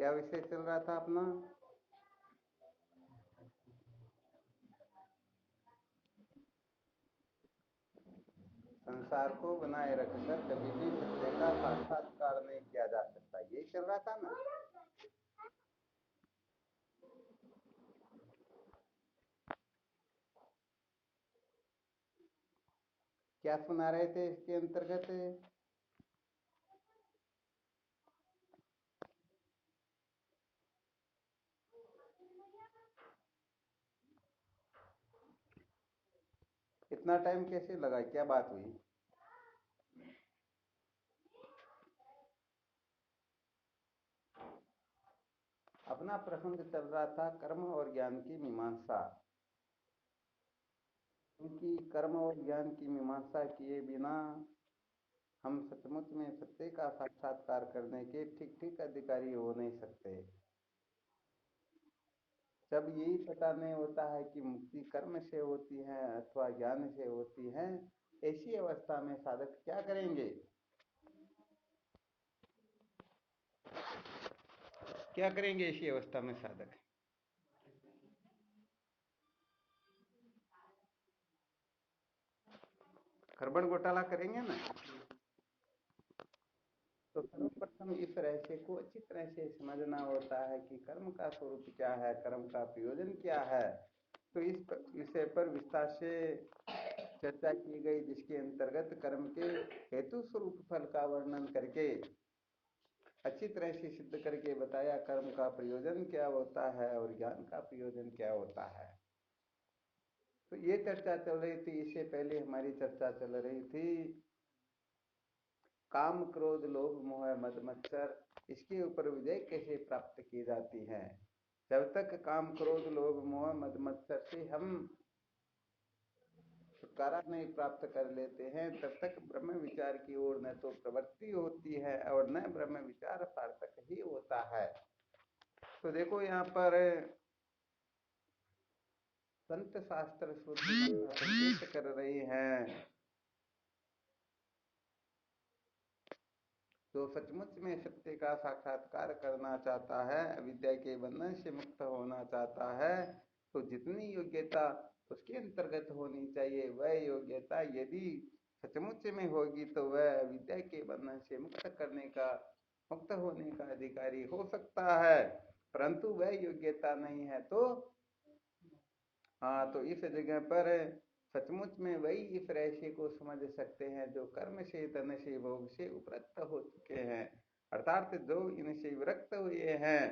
क्या विषय चल रहा था अपना? संसार को बनाए रखकर कभी भी सत्य का साक्षात्कार नहीं किया जा सकता, यही चल रहा था ना। क्या सुना रहे थे इसके अंतर्गत? इतना टाइम कैसे लगा, क्या बात हुई? अपना प्रसंग चल रहा था कर्म और ज्ञान की मीमांसा, क्योंकि कर्म और ज्ञान की मीमांसा किए बिना हम सचमुच में सत्य का साक्षात्कार करने के ठीक ठीक अधिकारी हो नहीं सकते। जब यही पता नहीं होता है कि मुक्ति कर्म से होती है अथवा ज्ञान से होती है, ऐसी अवस्था में साधक क्या करेंगे? क्या करेंगे ऐसी अवस्था में साधक? खरबन घोटाला करेंगे ना। तो सर्वप्रथम इस रहस्य को अच्छी तरह से समझना होता है कि कर्म का स्वरूप क्या है, कर्म का प्रयोजन क्या है। तो इस विषय पर विस्तार से चर्चा की गई, जिसके अंतर्गत कर्म के हेतु स्वरूप फल का वर्णन करके अच्छी तरह से सिद्ध करके बताया कर्म का प्रयोजन क्या होता है और ज्ञान का प्रयोजन क्या होता है। तो ये चर्चा चल रही थी। इससे पहले हमारी चर्चा चल रही थी काम क्रोध लोभ मोह मद मत्सर, इसके ऊपर विजय कैसे प्राप्त की जाती है। जब तक काम क्रोध लोभ मोह मद मत्सर से हम छुटकारा नहीं प्राप्त कर लेते हैं, तब तक ब्रह्म विचार की ओर न तो प्रवृत्ति होती है और न ब्रह्म विचार सार्थक ही होता है। तो देखो यहाँ पर संत शास्त्र श्रुति संकेत कर रही हैं, जो सचमुच में सत्य का साक्षात्कार करना चाहता है, अविद्या के बंधन से मुक्त होना चाहता है, तो जितनी योग्यता उसके अंतर्गत होनी चाहिए वह योग्यता यदि सचमुच में होगी तो वह अविद्या के बंधन से मुक्त होने का अधिकारी हो सकता है। परंतु वह योग्यता नहीं है तो हाँ, तो इस जगह पर सचमुच में वही इस रहस्य को समझ सकते हैं जो कर्म से धन से भोग से उपरक्त हो चुके हैं, अर्थात जो इनसे विरक्त हुए हैं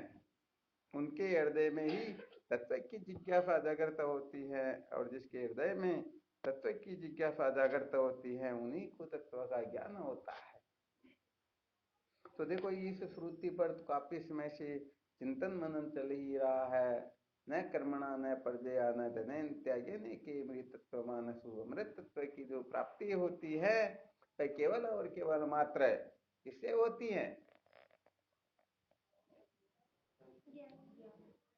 उनके हृदय में ही तत्व की जिज्ञासा जागृत होती है, और जिसके हृदय में तत्व की जिज्ञासा जागृत होती है उन्हीं को तत्व का ज्ञान होता है। तो देखो इस श्रुति पर तो काफी समय से चिंतन मनन चल ही रहा है। न कर्मणा न प्रजया न धनेन त्यागेन के मृतत्व मानसु, अमृत तत्व की जो प्राप्ति होती है वह केवल और केवल मात्र किससे होती है?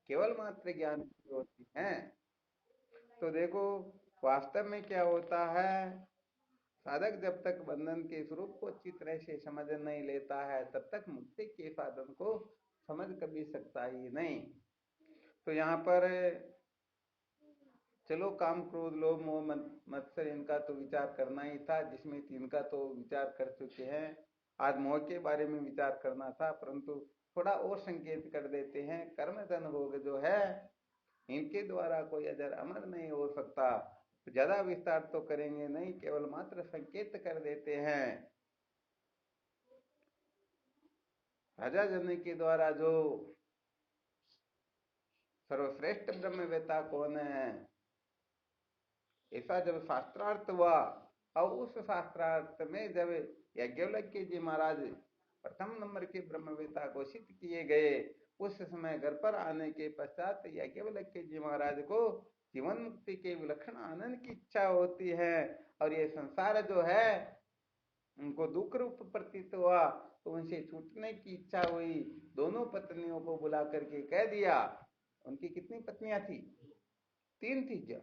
केवल मात्र ज्ञान की होती है। तो देखो वास्तव में क्या होता है, साधक जब तक बंधन के स्वरूप को अच्छी तरह से समझ नहीं लेता है तब तक मुक्ति के साधन को समझ कभी सकता ही नहीं। तो यहाँ पर चलो काम क्रोध लोभ मोह मत्सर इनका तो विचार करना ही था, जिसमें तीन का तो विचार कर चुके हैं। आज मोह के बारे में विचार करना था, परंतु थोड़ा और संकेत कर देते हैं। कर्म धन भोग जो है इनके द्वारा कोई अजर अमर नहीं हो सकता। ज्यादा विस्तार तो करेंगे नहीं, केवल मात्र संकेत कर देते हैं। राजा जन के द्वारा जो सर्वश्रेष्ठ ब्रह्मवेता कौन है, ऐसा जब शास्त्रार्थ हुआ और उस शास्त्रार्थ में जब याज्ञवल्क्य जी महाराज प्रथम नंबर के ब्रह्मवेता घोषित किए गए, उस समय घर पर आने के पश्चात याज्ञवल्क्य जी महाराज को जीवन मुक्ति के विलक्षण आनंद की इच्छा होती है, और ये संसार जो है उनको दुख रूप प्रतीत हुआ, तो उनसे छूटने की इच्छा हुई। दोनों पत्नियों को बुला करके कह दिया, उनकी कितनी पत्नियां थी? तीन थी क्या?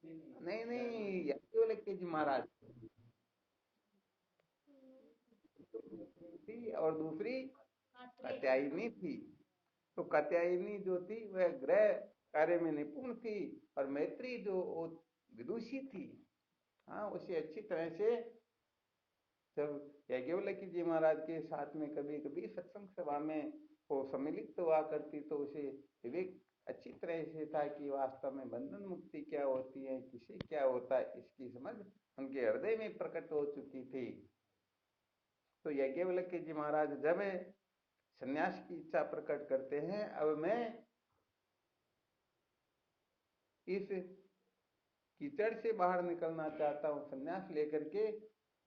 नहीं नहीं, याज्ञवल्क्य जी महाराज थी और दूसरी कात्यायनी थी। तो कात्यायनी जो थी वह गृह कार्य में निपुण थी, और मैत्री जो वो विदुषी थी। हाँ, उसे अच्छी तरह से जब याज्ञवल्क्य जी महाराज के साथ में कभी कभी सत्संग सभा में वो सम्मिलित हुआ करती, तो उसे विवेक अच्छी तरह से था कि वास्तव में बंधन मुक्ति क्या होती है, किसे क्या होता है, इसकी समझ उनके हृदय में प्रकट हो चुकी थी। तो याज्ञवल्क्य जी महाराज जब संन्यास की इच्छा प्रकट करते हैं, अब मैं इस कीचड़ से बाहर निकलना चाहता हूँ, संन्यास लेकर के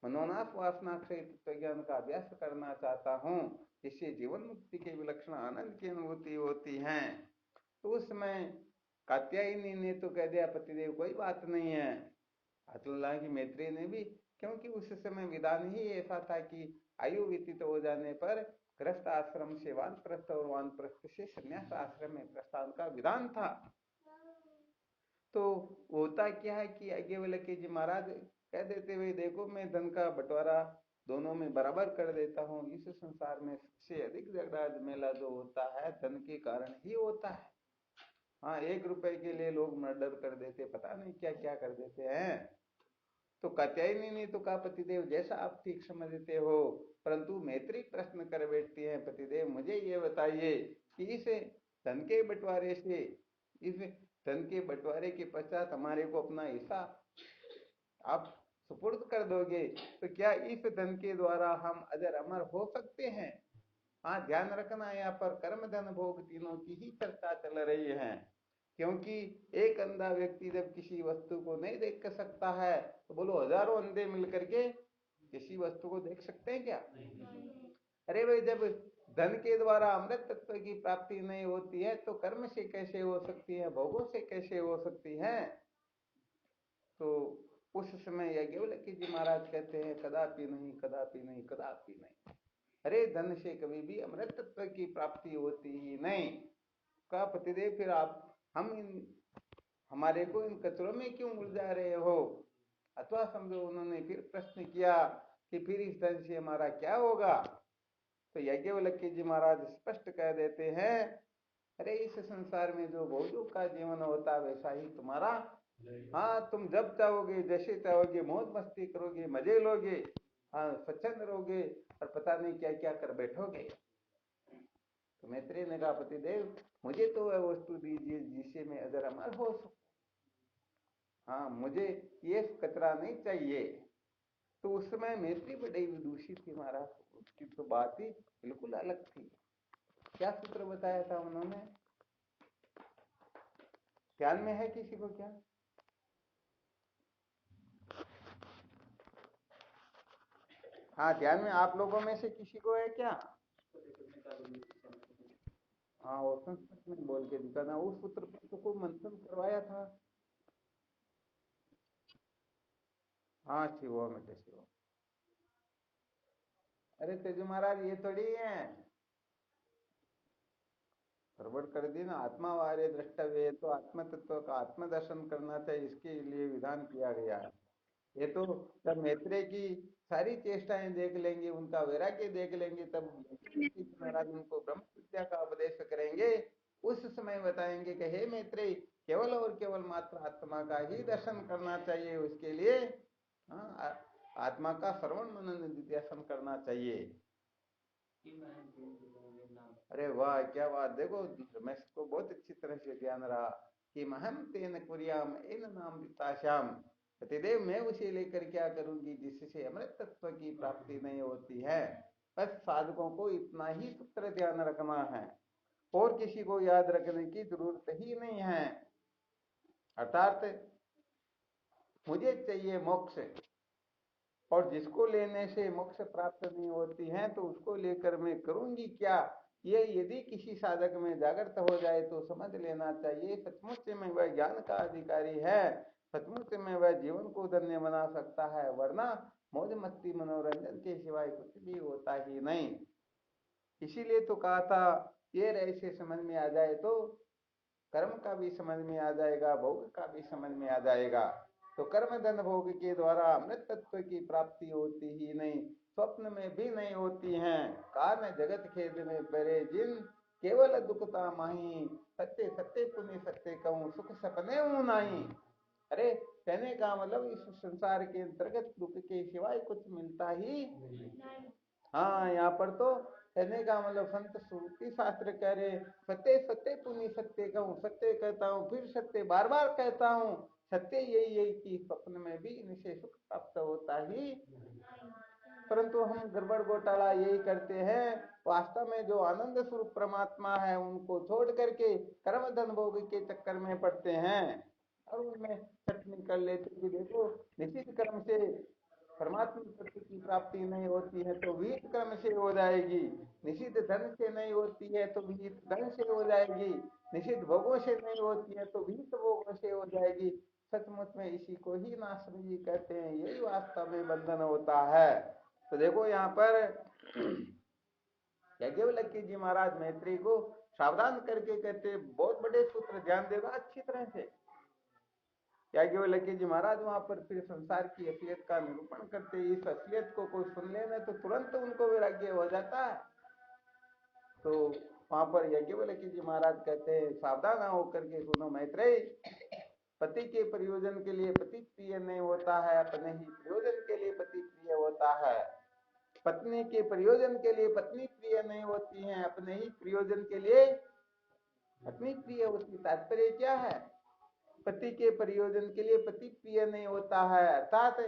मनोनाश वासना से तत्व ज्ञान का अभ्यास करना चाहता हूँ, जिससे जीवन मुक्ति के विलक्षण आनंद की अनुभूति होती है। तो उस समय कात्यायनी ने तो कह दिया, पतिदेव कोई बात नहीं है। अतुल्ला की मैत्री ने भी, क्योंकि उस समय विधान ही ऐसा था कि आयु व्यतीत हो जाने पर गृहस्थ आश्रम से वानप्रस्थ और वानप्रस्थ से संन्यास आश्रम में प्रस्थान का विधान था। तो होता क्या है कि याज्ञवल्क्य जी महाराज कह देते हुए, देखो मैं धन का बंटवारा दोनों में बराबर कर देता हूँ। इस संसार में सबसे अधिक झगड़ा झमेला जो होता है धन के कारण ही होता है। हाँ, 1 रुपए के लिए लोग मर्डर कर देते, पता नहीं क्या क्या कर देते हैं। तो कात्यायनी ने तो कहा, पतिदेव जैसा आप ठीक समझते हो, परंतु मैत्री प्रश्न कर बैठती है, पतिदेव मुझे ये बताइए कि इस धन के बंटवारे से, इस धन के बंटवारे के पश्चात हमारे को अपना हिस्सा आप सुपुर्द कर दोगे, तो क्या इस धन के द्वारा हम अजर अमर हो सकते हैं? हाँ, ध्यान रखना यहाँ पर कर्म धन भोग तीनों की ही चर्चा चल रही है, क्योंकि एक अंधा व्यक्ति जब किसी वस्तु को नहीं देख सकता है, तो बोलो हजारों अंधे मिलकर के किसी वस्तु को देख सकते हैं क्या? अरे भाई, जब धन के द्वारा अमृत तत्व की प्राप्ति नहीं होती है, तो कर्म से कैसे हो सकती है, भोगों से कैसे हो सकती है? तो उस समय याज्ञवल्क्य जी महाराज कहते हैं, कदापि नहीं, कदापि नहीं, कदापि नहीं। अरे धन से कभी भी अमृत तत्व की प्राप्ति होती ही नहीं। का पतिदेव फिर आप हमारे को इन कचरों में क्यों उलझा रहे हो? अथवा समझो उन्होंने फिर प्रश्न किया कि फिर इस धन से हमारा क्या होगा? तो याज्ञवल्क्य जी महाराज स्पष्ट कह देते हैं, अरे इस संसार में जो भोगों का जीवन होता है वैसा ही तुम्हारा। हाँ, तुम जब चाहोगे जैसे चाहोगे मौज मस्ती करोगे, मजे लोगे, हाँ स्वच्छंद रहोगे, और पता नहीं क्या क्या कर बैठोगे। तो मैत्रेय ने कहा, पतिदेव मुझे तो वह वस्तु दीजिए जिससे मैं अजर अमर हो सकूं। हाँ, मुझे ये कचरा नहीं चाहिए। तो उस समय मैत्री बड़ी विदुषी थी महाराज, उसकी तो बात ही बिल्कुल अलग थी। क्या सूत्र बताया था उन्होंने? ध्यान में है किसी को क्या? हाँ, ध्यान में आप लोगों में से किसी को है क्या? हाँ, वो संस्कृत में बोल के दिखाना, उस सूत्र पर को मंथन करवाया था। हाँ, शिवो मिटे शिवो। अरे तेजू महाराज, ये थोड़ी है फॉरवर्ड कर दी ना, आत्मा वारे द्रष्टव्य, तो आत्म तत्व का आत्मदर्शन करना चाहिए, इसके लिए विधान किया गया है। ये तो जब मैत्रेय की सारी चेष्टाएं देख लेंगे, उनका वैराग्य देख लेंगे, तब महाराज उनको ब्रह्म विद्या का उपदेश करेंगे। उस समय बताएंगे कि हे मैत्रेय, केवल और केवल मात्र आत्मा का ही दर्शन करना चाहिए, उसके लिए हाँ, आत्मा का श्रवण मनन निधिध्यासन करना चाहिए। अरे वाह, क्या बात! देखो रमेश को बहुत अच्छी तरह से ध्यान रहा कि महम तेन कुर्याम एन नाम वित्ताश्याम। पतिदेव मैं उसे लेकर क्या करूंगी जिससे अमृत तत्व की प्राप्ति नहीं होती है। बस साधकों को इतना ही सूत्र ध्यान रखना है, और किसी को याद रखने की जरूरत ही नहीं है। अर्थात मुझे चाहिए मोक्ष, और जिसको लेने से मोक्ष प्राप्त नहीं होती है, तो उसको लेकर मैं करूंगी क्या? ये यदि किसी साधक में जागृत हो जाए तो समझ लेना चाहिए, सचमुच में वह ज्ञान का अधिकारी है, सचमुच में वह जीवन को धन्य बना सकता है, वरना मौज मस्ती मनोरंजन के सिवाय कुछ भी होता ही नहीं। इसीलिए तो कहा था, ये ऐसे समझ में आ जाए तो कर्म का भी समझ में आ जाएगा, भोग का भी समझ में आ जाएगा। तो कर्म धन भोग के द्वारा अमृत तत्व की प्राप्ति होती ही नहीं, स्वप्न में भी नहीं होती हैं। कारण जगत खेद में परे जिन, केवल दुखता माही, सत्य सत्य पुनि सत्य कहूँ, सुख सपने हूँ नाही। अरे कहने का मतलब इस संसार के अंतर्गत दुख के सिवाय कुछ मिलता ही नहीं। हाँ, यहाँ पर तो कहने का मतलब संत श्रुति शास्त्र कह रहे, सत्य सत्य पुनि सत्य कहूँ, सत्य कहता हूँ फिर सत्य बार बार कहता हूँ, सत्य यही है कि स्वप्न में भी इनसे सुख प्राप्त होता ही। परंतु हम गड़बड़ घोटाला यही करते हैं, वास्तव में जो आनंद स्वरूप परमात्मा है उनको छोड़ करके कर्म धन भोग के चक्कर में पड़ते हैं और उनमें चटनी कर लेते कि देखो निश्चित कर्म से परमात्मा तत्व की प्राप्ति नहीं होती है तो विहित कर्म से हो जाएगी, निषिद्ध धन से नहीं होती है तो विहित धन से हो जाएगी, निषिद्ध भोगों से नहीं होती है तो विहित भोगों से हो जाएगी। सचमुच में इसी को ही नासमझी कहते हैं, यही वास्तव में बंधन होता है। तो देखो यहाँ पर याज्ञवल्क्य जी महाराज मैत्री को सावधान करके कहते, बहुत बड़े सूत्र, ध्यान देना अच्छी तरह से। याज्ञवल्क्य जी महाराज वहां पर फिर संसार की असलियत का निरूपण करते, इस असलियत को कोई सुन लेना तो तुरंत उनको वैराग्य हो जाता है। तो वहां पर याज्ञवल्क्य जी महाराज कहते हैं, सावधान होकर के सुनो मैत्रेय, पति के प्रयोजन के लिए पति प्रिय नहीं होता है, अपने ही प्रयोजन के लिए पति प्रिय होता है। पत्नी के प्रयोजन के लिए पत्नी प्रिय नहीं होती है, अपने ही प्रयोजन के लिए पत्नी प्रिय होती। तात्पर्य क्या है? पति के प्रयोजन के लिए पति प्रिय नहीं होता है, अर्थात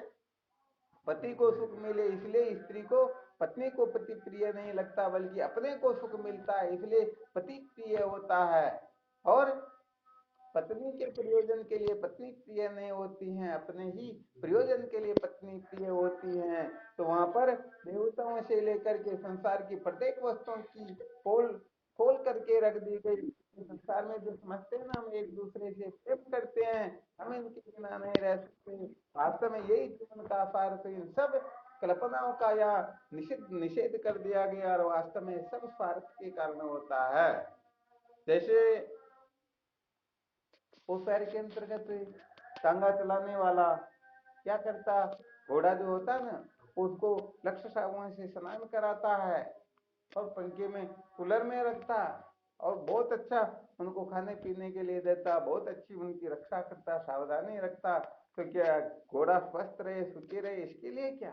पति को सुख मिले इसलिए स्त्री को पत्नी को पति प्रिय नहीं लगता, बल्कि अपने को सुख मिलता है इसलिए पति प्रिय होता है। और पत्नी के प्रयोजन के लिए पत्नी प्रिय नहीं होती हैं, अपने ही प्रयोजन के लिए पत्नी प्रिय होती हैं। तो वहां पर देवताओं से लेकर के संसार की प्रत्येक वस्तुओं की खोल खोल करके रख दी गई। संसार में जो समझते हैं ना हम एक दूसरे से प्रेम करते हैं, हम इनके बिना नहीं रह सकते, वास्तव में यही जीवन का सार। तो इन सब कल्पनाओं का या निषेध कर दिया गया और वास्तव में सब स्वार्थ के कारण होता है। जैसे वो शहर के अंतर्गत टांगा चलाने वाला क्या करता, घोड़ा जो होता है ना उसको लक्ष्य साबुन से स्नान कराता है और पंखे में कूलर में रखता और बहुत अच्छा उनको खाने पीने के लिए देता, बहुत अच्छी उनकी रक्षा करता, सावधानी रखता। तो क्या घोड़ा स्वस्थ रहे सुखी रहे इसके लिए क्या?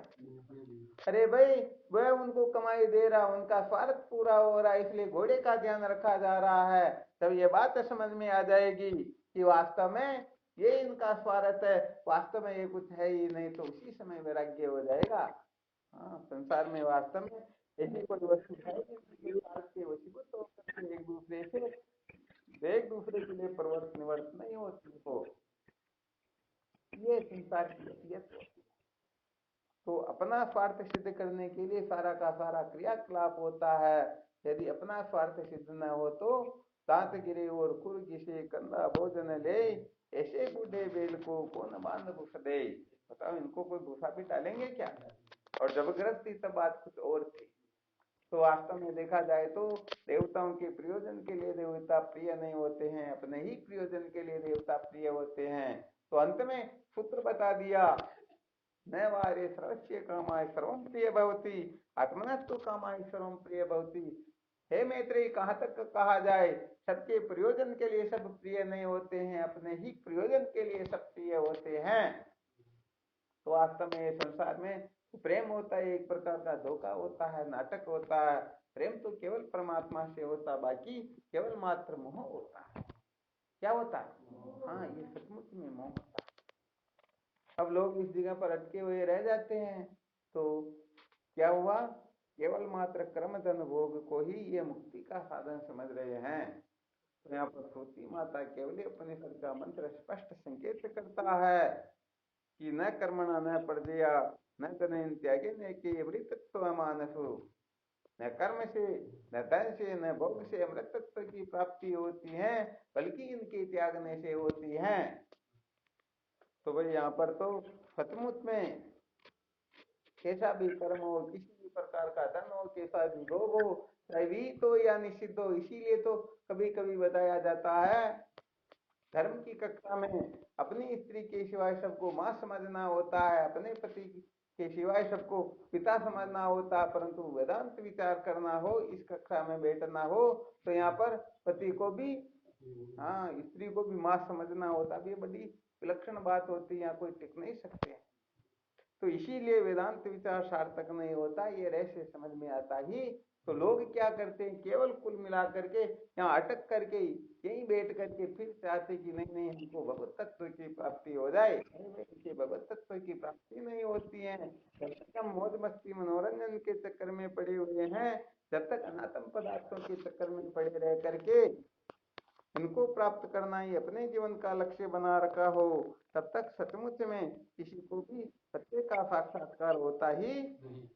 अरे भाई वह उनको कमाई दे रहा, उनका स्वार्थ पूरा हो रहा है इसलिए घोड़े का ध्यान रखा जा रहा है। तब ये बात समझ में आ जाएगी कि वास्तव में ये इनका स्वार्थ है, वास्तव में ये कुछ है ही नहीं, तो उसी समय वैराग्य हो जाएगा। हाँ, संसार में वास्तव में ऐसी कोई वस्तु है जिसके वशीभूत होकर एक दूसरे के लिए प्रवर्त निवर्त नहीं होती हो, ये संसार की असलियत होती है। तो अपना स्वार्थ सिद्ध करने के लिए सारा का सारा क्रियाकलाप होता है। यदि अपना स्वार्थ सिद्ध न हो तो दांत गिरे और खुर घिसे कंधा भोजन ले, ऐसे बूढ़े बेल को कौन बांध भूस दे। बताओ इनको कोई भूसा भी डालेंगे क्या? और जब गृहस्थी तब बात कुछ और थी। तो वास्तव में देखा जाए तो देवताओं के प्रयोजन के लिए देवता प्रिय नहीं होते हैं, अपने ही प्रयोजन के लिए देवता प्रिय होते हैं। तो अंत में सूत्र बता दिया, न वारे सर्वस्य कामाय सर्वं प्रिय भवति, आत्मनस्तु कामाय सर्वं प्रिय भवति। हे मैत्रेयी, कहाँ तक कहा जाए, सबके प्रयोजन के लिए सब प्रिय नहीं होते हैं, अपने ही प्रयोजन के लिए सब प्रिय होते हैं। तो वास्तव में संसार में प्रेम होता है एक प्रकार का धोखा होता है, नाटक होता है। प्रेम तो केवल परमात्मा से होता, बाकी केवल मात्र मोह होता है। क्या होता है? हाँ, ये सचमुच में मोह होता है। अब लोग इस जगह पर अटके हुए रह जाते हैं, तो क्या हुआ, केवल मात्र कर्म धन भोग को ही ये मुक्ति का साधन समझ रहे हैं। तो यहाँ पर श्रुति माता केवल उपनिषद का मंत्र स्पष्ट संकेत करता है कि न कर्मणा न प्रजया न धन त्यागे न के वृत्तत्व मानसु, न कर्म से न धन से न भोग से अमृतत्व की प्राप्ति होती है, बल्कि इनके त्यागने से होती है। तो भाई यहाँ पर तो सचमुच में कैसा भी कर्म हो, किसी भी प्रकार का धन हो, कैसा भी भोग हो, चाहे विहित हो या निषिद्ध हो, इसीलिए तो कभी कभी बताया जाता है धर्म की कक्षा में अपनी स्त्री के सिवाय सबको मां समझना होता है, अपने पति के सिवाय सबको पिता समझना होता, परंतु वेदांत विचार करना हो, इस कक्षा में बैठना हो, तो यहाँ पर पति को भी, हाँ, स्त्री को भी मां समझना होता। अब ये बड़ी विलक्षण बात होती है, यहाँ कोई टिक नहीं सकते। तो इसीलिए वेदांत विचार सार्थक नहीं होता, ये रहस्य समझ में आता ही। तो लोग क्या करते हैं, केवल कुल मिला करके यहाँ अटक करके यहीं बैठ करके फिर चाहते कि नहीं नहीं हमको भगवत तत्व की प्राप्ति हो जाए। इनके भगवत तत्व की प्राप्ति नहीं होती है। जब तक हम मौज मस्ती मनोरंजन के चक्कर में पड़े हुए हैं, जब तक अनात्म पदार्थों के चक्कर में पड़े रह करके इनको प्राप्त करना ही अपने जीवन का लक्ष्य बना रखा हो, तब तक सचमुच में किसी को भी सत्य का साक्षात्कार होता ही नहीं।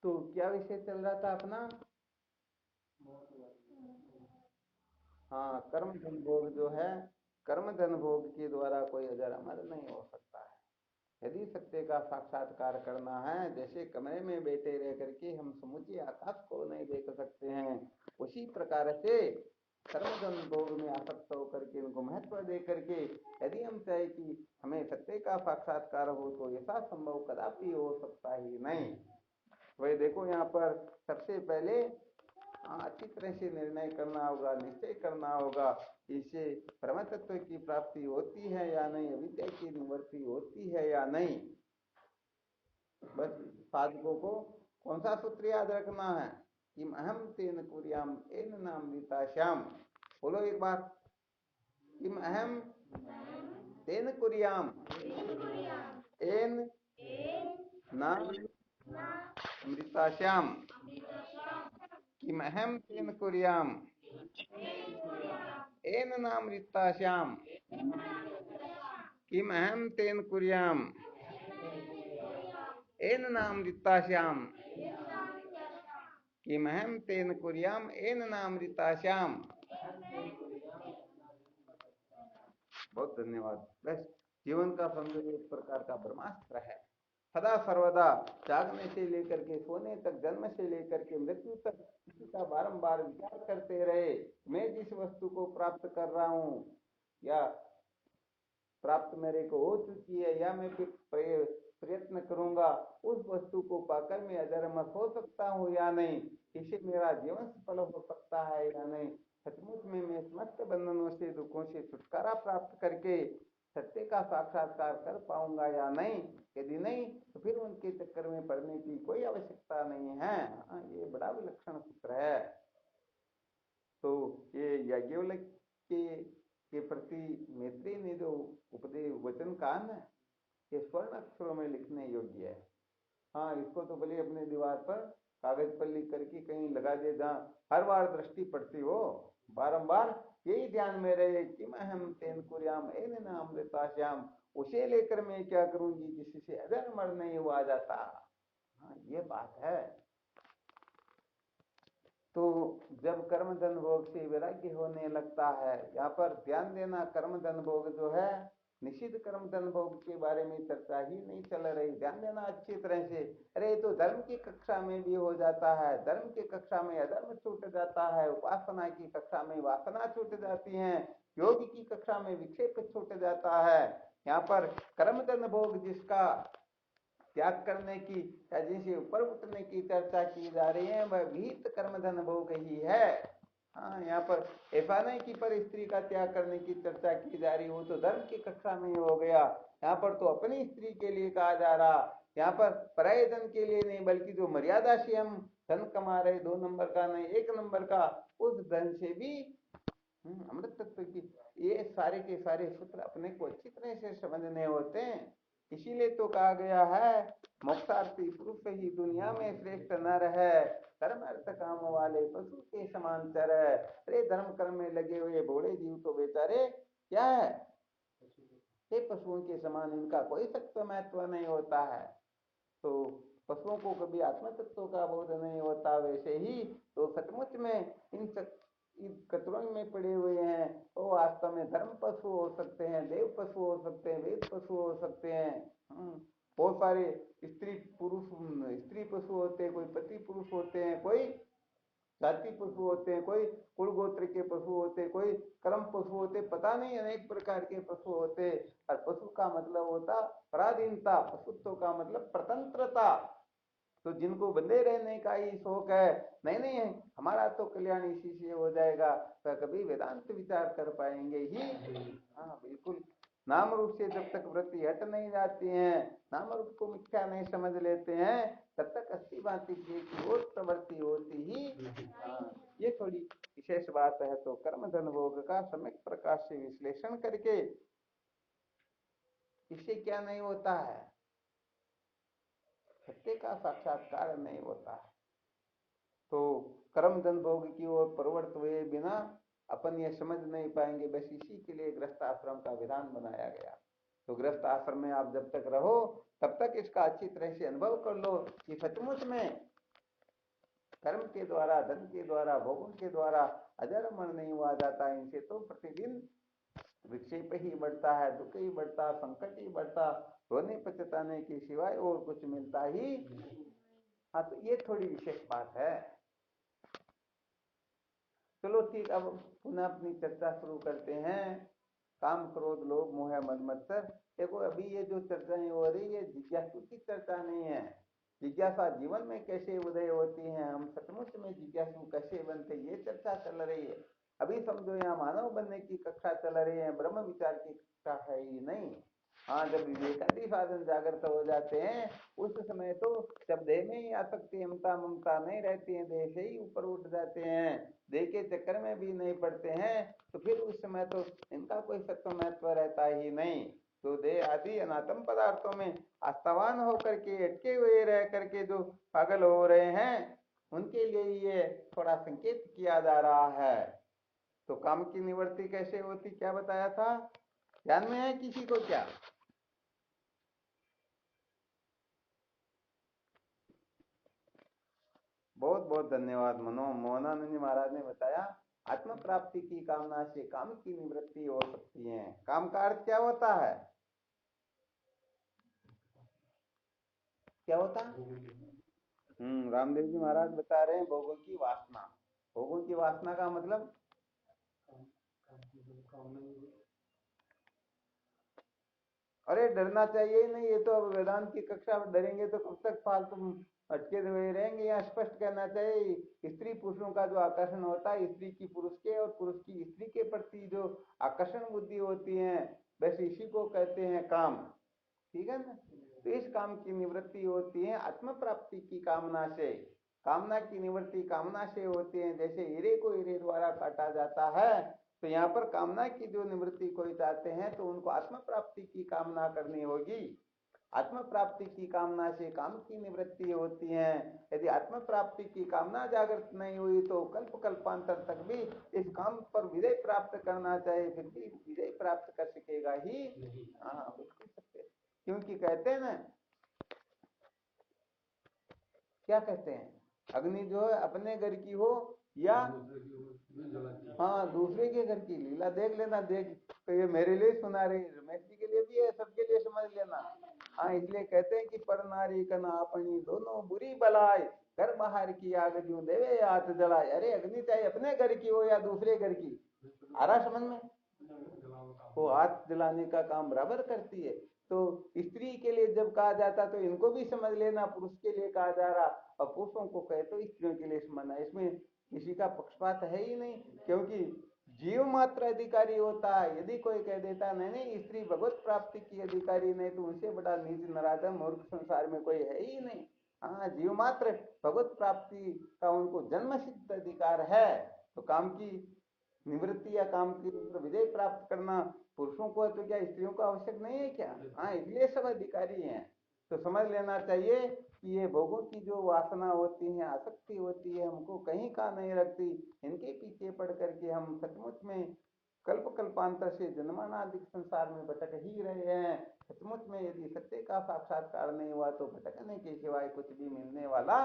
तो क्या विषय चल रहा था अपना? हाँ, कर्म धन भोग जो है, कर्म धन भोग के द्वारा कोई अजर अमर नहीं हो सकता है। यदि सत्य का साक्षात्कार करना है, जैसे कमरे में बैठे रह करके हम समुचे आकाश को नहीं देख सकते हैं, उसी प्रकार से कर्म धन भोग में आसक्त होकर के उनको महत्व दे करके यदि हम चाहे कि हमें सत्य का साक्षात्कार हो, तो ऐसा संभव कदापि हो सकता ही नहीं। वही देखो यहाँ पर सबसे पहले अच्छी तरह से निर्णय करना होगा, निश्चय करना होगा, इससे परम तत्व की प्राप्ति होती है या नहीं, अविद्या की निवृत्ति होती है या नहीं। बस साधकों को कौन सा सूत्र याद रखना है? किम अहम तेन कुर्याम एन नामृता श्याम। बोलो एक बार, किम अहम तेन कुर्याम एन नाम अमृता श्याम। किम अहम तेन कुर्याम एन नामृता श्याम। किम अहम तेन कुर्याम एन नामृता श्याम। किम अहम तेन कुर्याम एन नामृता श्याम। बहुत धन्यवाद। बस जीवन का सौंदर्य एक प्रकार का ब्रह्मास्त्र है। सदा सर्वदा जागने से लेकर के सोने तक, जन्म से लेकर के मृत्यु तक इसी का बारंबार विचार करते रहे। मैं जिस वस्तु को प्राप्त कर रहा हूँ या प्राप्त मेरे को हो चुकी है, या मैं प्रयत्न करूंगा उस वस्तु को पाकर मैं अजर अमर हो सकता हूँ या नहीं, इससे मेरा जीवन सफल हो सकता है या नहीं, सचमुच में मैं समस्त बंधनों से, दुखों से छुटकारा प्राप्त करके सत्य का साक्षात्कार कर पाऊंगा या नहीं। यदि नहीं, तो फिर उनके चक्कर में पड़ने की कोई आवश्यकता नहीं है। ये बड़ा विलक्षण सूत्र है। तो ये याज्ञवल्क्य के प्रति मैत्री ने जो उपदेश वचन कहा ना, ये स्वर्ण अक्षरों में लिखने योग्य है। हाँ, इसको तो भले अपने दीवार पर कागज पर लिख करके कहीं लगा दे, जहाँ हर बार दृष्टि पड़ती हो, बारंबार यही ध्यान में रहे कि मैं हम तेन कुर्याम एन न अमृता श्याम, उसे लेकर मैं क्या करूंगी जिससे अजर अमर नहीं हुआ जाता। हाँ, ये बात है। तो जब कर्म धन भोग से वैराग्य होने लगता है, यहाँ पर ध्यान देना, कर्म धन भोग जो है, निषिद्ध कर्म धन भोग के बारे में चर्चा ही नहीं चल रही। ध्यान देना अच्छी तरह से। अरे तो धर्म की कक्षा में भी हो जाता है, धर्म की कक्षा में अधर्म छूट जाता है, उपासना की कक्षा में वासना छूट जाती है, योग की कक्षा में विक्षेप छूट जाता है। यहाँ पर कर्म धन भोग जिसका त्याग करने की या जिनसे ऊपर उठने की चर्चा की जा रही है, वह विहित कर्म धन भोग ही है। हाँ, यहाँ पर ऐसा नहीं कि पर स्त्री का त्याग करने की चर्चा की जा रही हो, तो धर्म की कक्षा में हो गया। यहाँ पर तो अपनी स्त्री के लिए कहा जा रहा, यहाँ पर पराये धन के लिए नहीं, बल्कि जो मर्यादा से हम धन कमा रहे, 2 नंबर का नहीं 1 नंबर का, उस धन से भी अमृत तत्व की, ये सारे के सारे सूत्र अपने को अच्छी तरह से समझने होते हैं। इसीलिए तो कहा गया है, मोक्षार्थी पुरुष ही दुनिया में श्रेष्ठ नर है, कर्म अर्थ काम वाले पशु के समान चर है। अरे धर्म कर्म में लगे हुए भोले जीव तो बेचारे क्या है, ये पशुओं के समान, इनका कोई सत्व महत्व नहीं होता है। तो पशुओं को कभी आत्म तत्व का बोध नहीं होता, वैसे ही तो सचमुच में इन कतरों में पड़े हुए हैं, वो वास्तव में धर्म पशु हो सकते हैं, देव पशु हो सकते हैं, वेद पशु हो सकते हैं। बहुत सारे स्त्री पुरुष, स्त्री पशु होते हैं, कोई पति पुरुष होते हैं, कोई जाति पशु होते हैं, कोई कुल गोत्र के पशु होते हैं, कोई कर्म पशु होते, पता नहीं अनेक प्रकार के पशु होते। और पशु का मतलब होता पराधीनता, पशुत्व का मतलब स्वतंत्रता। तो जिनको बंधे रहने का ही शौक है, नहीं नहीं है हमारा तो कल्याण इसी से हो जाएगा, तो कभी वेदांत विचार कर पाएंगे ही? हाँ बिल्कुल। नाम रूप से जब तक वृत्ति हट नहीं जाती है, नाम रूप को मिथ्या नहीं समझ लेते हैं, तब तक अस्थि भांति की ओर प्रवृत्ति होती ही। हाँ, ये थोड़ी विशेष बात है। तो कर्म धन भोग का सम्यक प्रकार से विश्लेषण करके इससे क्या नहीं होता है, सत्य का साक्षात्कार नहीं होता है। तो कर्म धन भोग की ओर प्रवृत्त हुए बिना अपन ये समझ नहीं पाएंगे। बस इसी के लिए गृहस्थ आश्रम का विधान बनाया गया। तो गृहस्थ आश्रम में आप जब तक रहो तब तक इसका अच्छी तरह से अनुभव कर लो कि सचमुच में कर्म के द्वारा, धन के द्वारा, भोगों के द्वारा अजर अमर नहीं हुआ जाता। इनसे तो प्रतिदिन विक्षेप ही बढ़ता है, दुख ही बढ़ता, संकट ही बढ़ता, रोने पछताने के सिवाय और कुछ मिलता ही। हाँ, तो ये थोड़ी विशेष बात है। चलो ठीक, अब पुनः अपनी चर्चा शुरू करते हैं। काम क्रोध लोभ मोह मद मत्सर। देखो अभी ये जो चर्चाएं हो रही है जिज्ञासु की चर्चा नहीं है। जिज्ञासा जीवन में कैसे उदय होती है, हम सचमुच में जिज्ञासु कैसे बनते, ये चर्चा चल रही है। अभी समझो यहाँ मानव बनने की कक्षा चल रही है, ब्रह्म विचार की कक्षा है ही नहीं। हाँ, जब विवेकादि साधन जागृत हो जाते हैं उस समय तो जब देह में ही आसक्ति ममता ममता नहीं रहती है, देह से ही ऊपर उठ जाते हैं, देह के चक्कर में भी नहीं पड़ते हैं, तो फिर उस समय तो इनका कोई सत्व महत्व रहता ही नहीं। तो देह आदि अनात्म पदार्थों में आस्थावान होकर के अटके हुए रह करके जो पागल हो रहे हैं उनके लिए ये थोड़ा संकेत किया जा रहा है। तो काम की निवृत्ति कैसे होती, क्या बताया था, ध्यान में है किसी को क्या? बहुत बहुत धन्यवाद। मोहनानंद महाराज ने बताया आत्म प्राप्ति की कामना से काम की निवृत्ति हो सकती है। काम का अर्थ क्या होता है, क्या होता है? रामदेव जी महाराज बता रहे हैं भोगों की वासना। भोगों की वासना का मतलब अरे डरना चाहिए ही नहीं। ये तो अब वेदांत की कक्षा में डरेंगे तो कब तक फालतू अटके हुए रहेंगे। यहाँ स्पष्ट कहना चाहिए स्त्री पुरुषों का जो आकर्षण होता है, स्त्री की पुरुष के और पुरुष की स्त्री के प्रति जो आकर्षण बुद्धि होती है, बस इसी को कहते हैं काम। ठीक है ना? तो इस काम की निवृत्ति होती है आत्म प्राप्ति की कामना से। कामना की निवृत्ति कामना से होती है। जैसे हीरे को हीरे द्वारा काटा जाता है, तो यहाँ पर कामना की जो निवृत्ति कोई चाहते हैं तो उनको आत्म प्राप्ति की कामना करनी होगी। आत्म प्राप्ति की कामना से काम की निवृत्ति होती है। यदि आत्म प्राप्ति की कामना जागृत नहीं हुई तो कल्प कल्पांतर तक भी इस काम पर विजय प्राप्त करना चाहे फिर भी विजय प्राप्त कर सकेगा ही। हाँ बिल्कुल सत्य। क्योंकि कहते हैं ना, क्या कहते हैं, अग्नि जो है अपने घर की हो या हाँ दूसरे के घर की। लीला देख लेना, देख तो ये मेरे लिए सुना रही है, रमेश जी के लिए भी है, सबके लिए समझ लेना। हाँ, इसलिए कहते हैं कि पर नारी कना अपनी दोनों बुरी बलाय, घर बाहर की आग जो देवे हाथ जलाए। अरे अग्नि चाहे अपने घर की हो या दूसरे घर की, आ रहा समझ में, वो हाथ जलाने का काम बराबर करती है। तो स्त्री के लिए जब कहा जाता तो इनको भी समझ लेना पुरुष के लिए कहा जा रहा, और पुरुषों को कहे तो स्त्रियों के लिए समझना। इसमें किसी का पक्षपात है ही नहीं, क्योंकि जीव मात्र अधिकारी होता है। यदि कोई कह देता नहीं नहीं स्त्री भगवत प्राप्ति की अधिकारी नहीं, तो उनसे बड़ा निज नराधम मूर्ख संसार में कोई है ही नहीं। हाँ, जीव मात्र भगवत प्राप्ति का उनको जन्म सिद्ध अधिकार है। तो काम की निवृत्ति या काम के ऊपर विजय प्राप्त करना पुरुषों को है, तो क्या स्त्रियों को आवश्यक नहीं है क्या? हाँ, इसलिए सब अधिकारी हैं। तो समझ लेना चाहिए कि ये भोगों की जो वासना होती है, आसक्ति होती है, हमको कहीं का नहीं रखती। इनके पीछे पड़ करके हम सचमुच में कल्प कल्पांतर से जन्मानादिक संसार में भटक ही रहे हैं। सचमुच में यदि सत्य का साक्षात्कार नहीं हुआ तो भटकने के सिवाय कुछ भी मिलने वाला,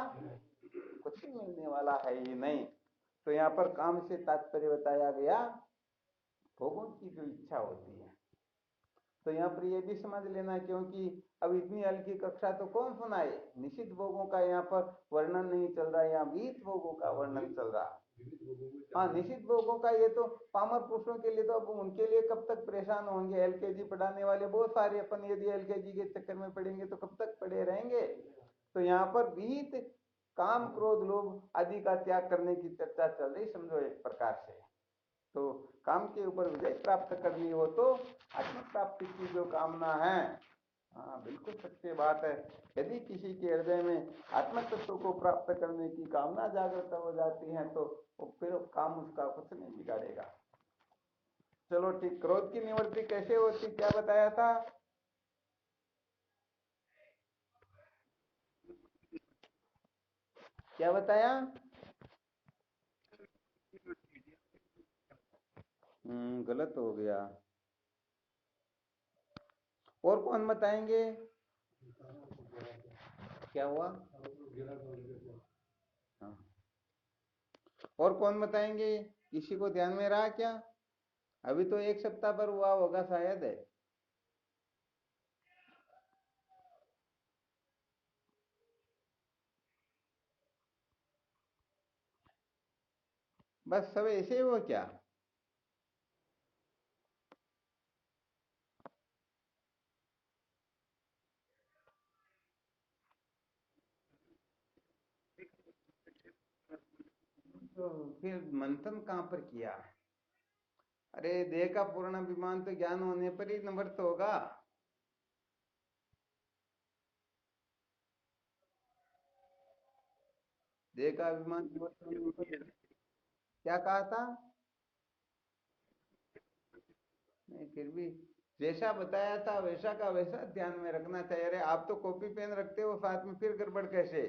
कुछ भी मिलने वाला है ही नहीं। तो यहाँ पर काम से तात्पर्य बताया गया भोगों की जो इच्छा होती है, तो यहाँ पर ये भी समझ लेना, क्योंकि अब इतनी हल्की कक्षा तो कौन सुनाए। निश्चित भोगों का यहाँ पर वर्णन नहीं चल रहा है, यहाँ विहित भोगों का वर्णन चल रहा है। हाँ, निश्चित भोगों का ये तो पामर पुरुषों के लिए, तो अब उनके लिए कब तक परेशान होंगे। एलकेजी पढ़ाने वाले बहुत सारे, अपन यदि एलकेजी के चक्कर में पढ़ेंगे तो कब तक पढ़े रहेंगे। तो यहाँ पर विहित काम क्रोध लोभ आदि का त्याग करने की चर्चा चल रही, समझो एक प्रकार से। तो काम के ऊपर विजय प्राप्त करनी हो तो आत्म प्राप्ति की जो कामना है, हाँ बिल्कुल सत्य बात है। यदि किसी के हृदय में आत्म तत्व को प्राप्त करने की कामना जागृत हो जाती है तो फिर काम उसका कुछ नहीं बिगाड़ेगा। चलो ठीक, क्रोध की निवृत्ति कैसे होती, क्या बताया था। क्या बताया। गलत हो गया। और कौन बताएंगे। क्या हुआ। हाँ, और कौन बताएंगे, किसी को ध्यान में रहा क्या। अभी तो एक सप्ताह पर हुआ होगा शायद है। बस सब ऐसे ही हो क्या। तो फिर मंथन कहाँ पर किया। अरे देह का पूर्ण अभिमान तो ज्ञान होने पर ही निवृत्त होगा। देह का अभिमान निवृत्त होने पर। क्या कहा था। नहीं फिर भी जैसा बताया था वैसा का वैसा ध्यान में रखना चाहिए। अरे आप तो कॉपी पेन रखते हो साथ में, फिर गड़बड़ कैसे।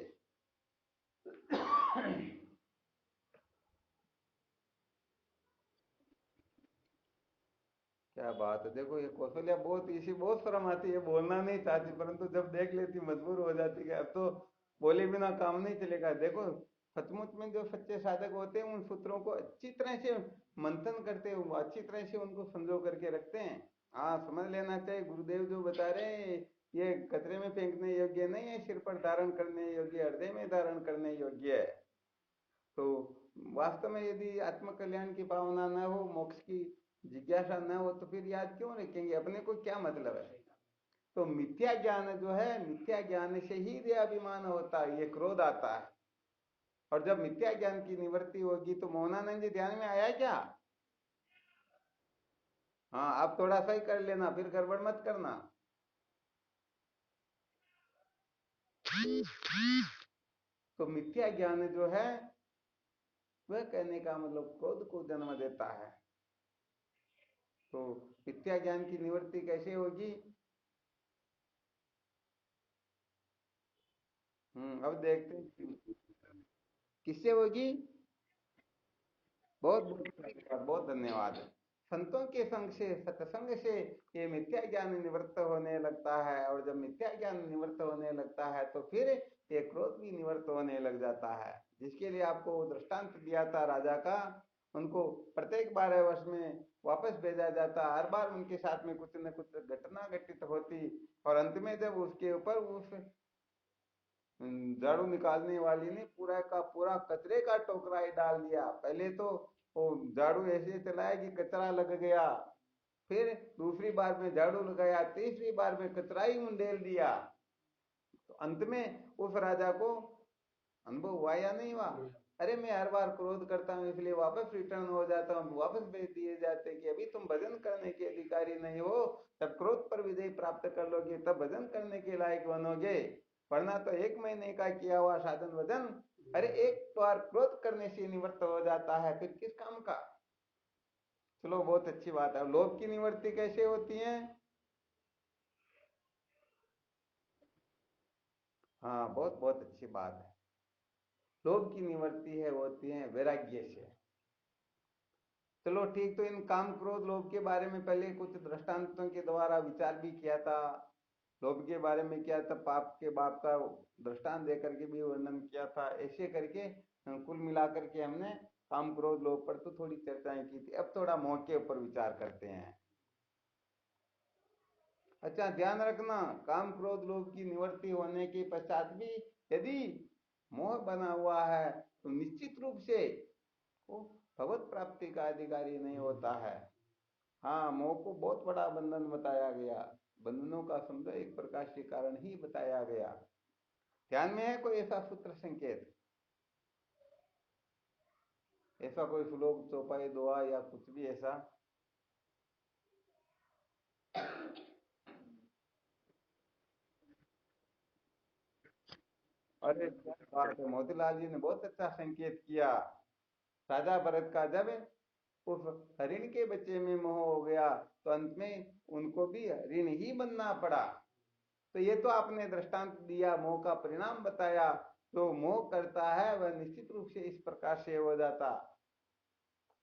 क्या बात है, देखो ये कौशल्या बहुत इसी बहुत शर्म आती है, बोलना नहीं चाहती परंतु जब देख लेती मजबूर हो जाती है। अब तो बोले बिना काम नहीं चलेगा। देखो सचमुच में जो सच्चे साधक होते हैं उन सूत्रों को अच्छी तरह से मंथन करते हैं, वो अच्छी तरह से उनको संजो करके रखते हैं। हाँ समझ लेना चाहिए, गुरुदेव जो बता रहे हैं ये कचरे में फेंकने योग्य नहीं है, सिर पर धारण करने योग्य, हृदय में धारण करने योग्य है। तो वास्तव में यदि आत्म कल्याण की भावना न हो, मोक्ष की जिज्ञासा न हो तो फिर याद क्यों रखेंगे, अपने को क्या मतलब है। तो मिथ्या ज्ञान जो है, मिथ्या ज्ञान से ही ये अभिमान होता है, ये क्रोध आता है। और जब मिथ्या ज्ञान की निवृत्ति होगी तो मोहनानंद जी ध्यान में आया क्या। हाँ आप थोड़ा सा ही कर लेना, फिर गड़बड़ मत करना। तो मिथ्या ज्ञान जो है वह कहने का मतलब क्रोध को जन्म देता है। तो मिथ्या ज्ञान की निवृत्ति कैसे होगी। अब देखते हैं किससे होगी। बहुत बहुत धन्यवाद, बहुत धन्यवाद। संतों के संग से, सत्संग से ये मिथ्या ज्ञान निवृत्त होने लगता है, और जब मिथ्या ज्ञान निवृत्त होने लगता है तो फिर ये क्रोध भी निवृत्त होने लग जाता है। जिसके लिए आपको दृष्टांत दिया था राजा का, उनको प्रत्येक 12 वर्ष में वापस भेजा जाता, हर बार उनके साथ में कुछ न कुछ घटना घटित होती, और अंत में जब उसके ऊपर उस झाड़ू निकालने वाली ने पूरा का पूरा कचरे का टोकरा ही डाल दिया। पहले तो वो झाड़ू ऐसे चलाया कि कचरा लग गया, फिर दूसरी बार में झाड़ू लगाया, तीसरी बार में कचरा ही मुंडेल दिया। तो अंत में उस राजा को अनुभव हुआ या नहीं हुआ। अरे मैं हर बार क्रोध करता हूँ इसलिए वापस रिटर्न हो जाता हूँ, वापस भेज दिए जाते कि अभी तुम भजन करने के अधिकारी नहीं हो, जब क्रोध पर विजय प्राप्त कर लोगे तब भजन करने के लायक बनोगे, वरना तो 1 महीने का किया हुआ साधन भजन अरे एक बार क्रोध करने से निवृत्त हो जाता है, फिर किस काम का। चलो बहुत अच्छी बात है। लोभ की निवृत्ति कैसे होती है। हाँ बहुत बहुत अच्छी बात है। लोभ की निवृत्ति है होती है वैराग्य से। चलो ठीक, तो इन काम क्रोध लोभ के बारे में पहले कुछ दृष्टांतों के द्वारा विचार भी किया था। लोभ के बारे में किया था, पाप के बाप का दृष्टांत देकर के भी वर्णन किया था। ऐसे करके कुल मिलाकर के हमने काम क्रोध लोभ पर तो थोड़ी चर्चाएं की थी। अब थोड़ा मोह के ऊपर विचार करते हैं। अच्छा, ध्यान रखना, काम क्रोध लोभ की निवृत्ति होने के पश्चात भी यदि मोह बना हुआ है तो निश्चित रूप से वो भगवत प्राप्ति का अधिकारी नहीं होता है। हाँ, मोह को बहुत बड़ा बंधन बताया गया, बंधनों का समझो एक प्रकार से कारण ही बताया गया। ध्यान में है कोई ऐसा सूत्र संकेत, ऐसा कोई श्लोक चौपाई दुआ या कुछ भी ऐसा? अरे क्या बात है, मोतीलाल जी ने बहुत अच्छा संकेत किया। राजा भरत का जब उस हरिण के बच्चे में मोह हो गया तो अंत में उनको भी हरिण ही बनना पड़ा। तो ये तो आपने दृष्टांत दिया, मोह का परिणाम बताया। जो मोह करता है वह निश्चित रूप से इस प्रकार से हो जाता,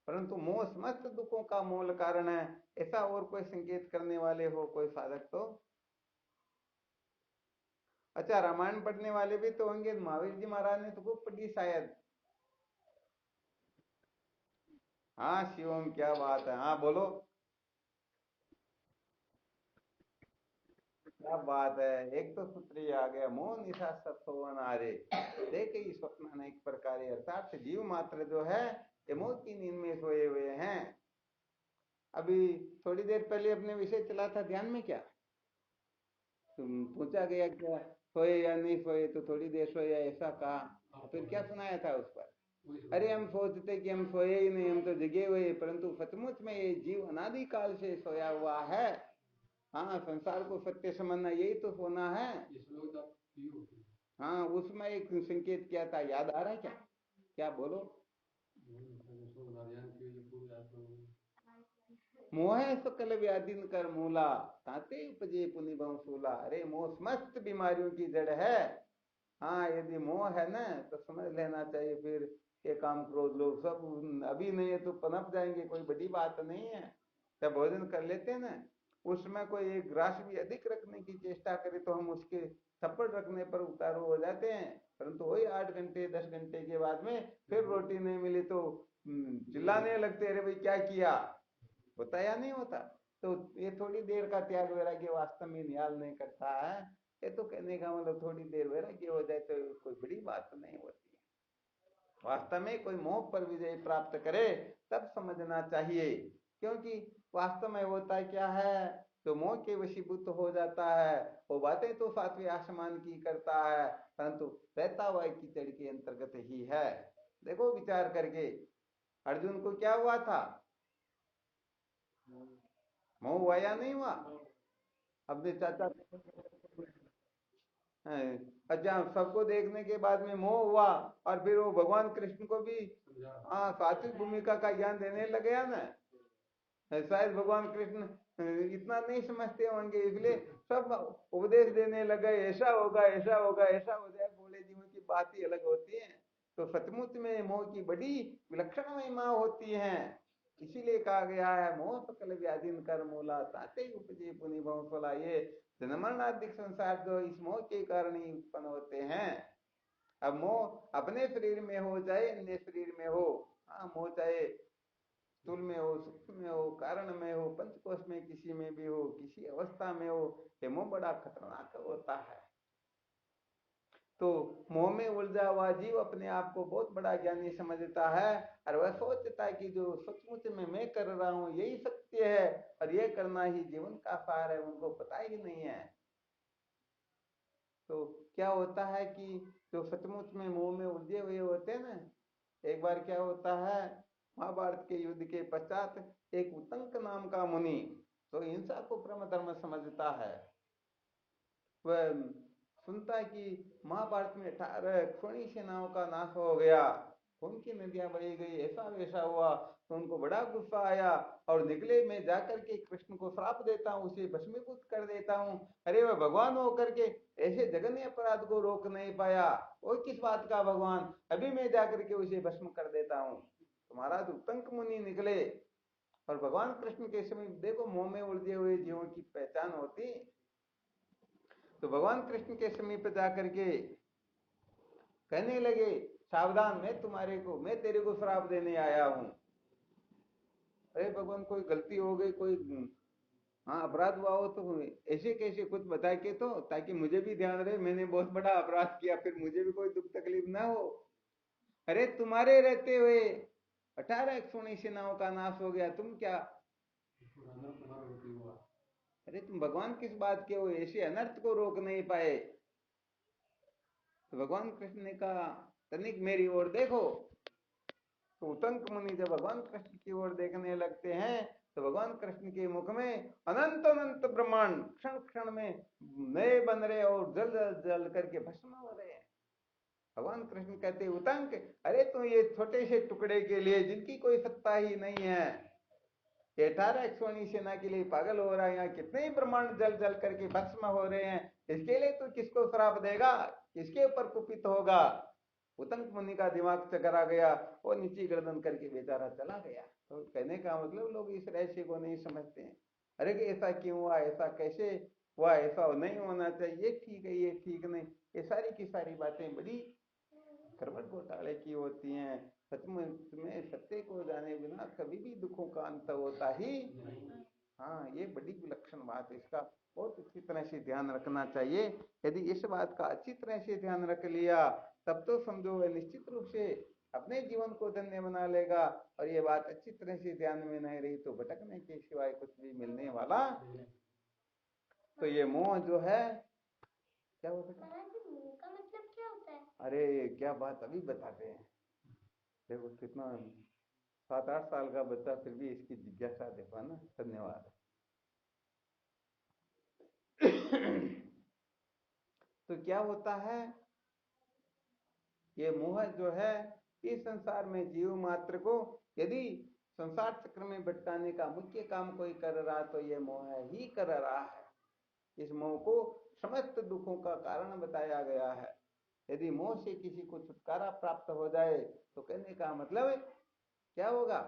परंतु मोह समस्त दुखों का मूल कारण है, ऐसा और कोई संकेत करने वाले हो कोई साधक तो? अच्छा, रामायण पढ़ने वाले भी तो होंगे, महावीर जी महाराज ने तो खूब पढ़ी शायद। हाँ शिवम, क्या बात है, हाँ बोलो। क्या बात है, एक तो सूत्र ही आ गया, मोह निशा सत्सोवन आरे देख ही स्वप्न अनेक प्रकार, अर्थात जीव मात्र जो है ये मोह की नींद में सोए हुए हैं। अभी थोड़ी देर पहले अपने विषय चला था, ध्यान में क्या तुम पूछा गया क्या, सोए या नहीं सोए, तो थोड़ी देर सोए या ऐसा कहा, तो फिर क्या सुनाया था उस पर? अरे हम सोचते कि हम सोए ही नहीं, हम तो जगे हुए, परंतु सचमुच में ये जीव अनादि काल से सोया हुआ है। हाँ, संसार को सत्य समझना यही तो सोना है। हाँ, उसमें एक संकेत क्या था, याद आ रहा है क्या? क्या बोलो? मोह सकल व्याधिन कर मूला, ताते उपजे पुनि बहु सूला। अरे मोह समस्त बीमारियों की जड़ है। हाँ, यदि मोह है ना तो समझ लेना चाहिए फिर ये काम क्रोध लोग सब अभी नहीं है तो पनप जाएंगे, कोई बड़ी बात नहीं है। जब भोजन कर लेते हैं ना, उसमें कोई एक ग्रास भी अधिक रखने की चेष्टा करे तो हम उसके थप्पड़ रखने पर उतारू हो जाते हैं, परंतु वही 8 घंटे 10 घंटे के बाद में फिर रोटी नहीं मिली तो चिल्लाने लगते, अरे भाई क्या किया, होता या नहीं होता? तो ये थोड़ी देर का त्याग वैराग्य वास्तव में निहाल नहीं करता है। ये तो कहने का मतलब थोड़ी देर वैराग्य हो जाए तो कोई बड़ी बात नहीं होती है। वास्तव में कोई मोह पर विजय प्राप्त करे तब समझना चाहिए, क्योंकि वास्तव में होता क्या है, जो मोह के वशीभूत हो जाता है वो बातें तो सातवें आसमान की करता है, परंतु रहता हुआ कीचड़ के अंतर्गत ही है। देखो विचार करके, अर्जुन को क्या हुआ था, मोह हुआ या नहीं हुआ? अपने चाचा, अच्छा, सबको देखने के बाद में मोह हुआ और फिर वो भगवान कृष्ण को भी हाँ सात्विक भूमिका का ज्ञान देने लगे हैं ना। शायद भगवान कृष्ण इतना नहीं समझते होंगे, इसलिए सब उपदेश देने लगे, ऐसा होगा ऐसा होगा ऐसा हो जाए, बोले जीवन की बात ही अलग होती है। तो सचमुच में मोह की बड़ी विलक्षण महिमा होती है। इसीलिए कहा गया है, मोह सकल व्याधिन कर मूला, ताते उपजे पुनि बहु फला। ये जन्मरणाधिक संसार जो इस मोह के कारण ही उत्पन्न होते हैं। अब मोह अपने शरीर में हो चाहे अन्य शरीर में हो, हाँ मोह चाहे स्थूल में हो सूक्ष्म में हो कारण में हो पंचकोश में किसी में भी हो किसी अवस्था में हो, ये मोह बड़ा खतरनाक होता है। तो मोह में उलझा हुआ जीव अपने आप को बहुत बड़ा ज्ञानी समझता है और वह सोचता है कि जो सचमुच में मैं कर रहा हूं यही सत्य है और ये करना ही जीवन का सार है, उनको पता ही नहीं है। तो क्या होता है कि जो सचमुच में मोह में उलझे हुए होते हैं ना, एक बार क्या होता है, महाभारत के युद्ध के पश्चात एक उत्तंक नाम का मुनि तो हिंसा को परम धर्म समझता है, वह सुनता है कि महाभारत में 18 क्षोणी सेनाओं का नाश हो गया, उनकी नदियां बही गई, ऐसा वैसा हुआ, तो उनको बड़ा गुस्सा आया और निकले, मैं जाकर के कृष्ण को श्राप देता हूँ, उसे भस्मीभूत कर देता हूँ। अरे वह भगवान होकर के ऐसे जघन्य अपराध को रोक नहीं पाया, वो किस बात का भगवान, अभी मैं जाकर के उसे भस्म कर देता हूँ। तो महाराज उत्तंक मुनि निकले और भगवान कृष्ण के समीप, देखो मोह में उलझे हुए जीवों की पहचान होती, तो भगवान कृष्ण के समीप जाकर के कहने लगे, सावधान, मैं तेरे को श्राप देने आया हूं। अरे भगवान, कोई गलती हो गई, कोई हाँ अपराध हुआ हो तो ऐसे कैसे कुछ बता के तो, ताकि मुझे भी ध्यान रहे मैंने बहुत बड़ा अपराध किया, फिर मुझे भी कोई दुख तकलीफ ना हो। अरे तुम्हारे रहते हुए 18 सोनी सेनाओं का नाश हो गया, तुम क्या, अरे तुम भगवान किस बात के हो, ऐसे अनर्थ को रोक नहीं पाए। तो भगवान कृष्ण ने कहा तनिक मेरी ओर देखो। तो उतंक मुनि जब भगवान कृष्ण की ओर देखने लगते हैं तो भगवान कृष्ण के मुख में अनंत अनंत ब्रह्मांड क्षण क्षण में नए बन रहे और जल जल जल करके भस्म हो रहे हैं। भगवान कृष्ण कहते उतंक, अरे तुम ये छोटे से टुकड़े के लिए जिनकी कोई सत्ता ही नहीं है, 18 सेना के लिए पागल हो रहा है, यहाँ कितने ही ब्रह्मांड जल जल करके भस्म हो रहे हैं, इसके लिए तू किसको श्राप देगा, किसके ऊपर कुपित होगा। उतंक मुनि का दिमाग चकरा गया, वो नीची गर्दन करके बेचारा चला गया। तो कहने का मतलब लोग इस रहस्य को नहीं समझते हैं। अरे कि ऐसा क्यों हुआ, ऐसा कैसे हुआ, ऐसा नहीं होना चाहिए, ये ठीक है ये ठीक नहीं, ये सारी की सारी बातें बड़ी गड़बड़ घोटाले की होती हैं। सचमुच में सत्य को जाने बिना कभी भी दुखों का अंत होता ही। हाँ ये बड़ी विलक्षण बात है, इसका बहुत अच्छी तरह से ध्यान रखना चाहिए। यदि इस बात का अच्छी तरह से ध्यान रख लिया तब तो समझो वह निश्चित रूप से अपने जीवन को धन्य बना लेगा। और ये बात अच्छी तरह से ध्यान में नहीं रही तो भटकने के सिवाय कुछ भी मिलने वाला। तो ये मोह जो है, क्या हो बेटा, मोह का मतलब क्या होता है? अरे क्या बात अभी बताते हैं। देखो कितना 7-8 साल का बच्चा फिर भी इसकी जिज्ञासा देखो ना, धन्यवाद। तो क्या होता है, ये मोह जो है इस संसार में जीव मात्र को यदि संसार चक्र में भटकाने का मुख्य काम कोई कर रहा तो ये मोह ही कर रहा है। इस मोह को समस्त दुखों का कारण बताया गया है। यदि मोह से किसी को छुटकारा प्राप्त हो जाए तो कहने का मतलब क्या होगा,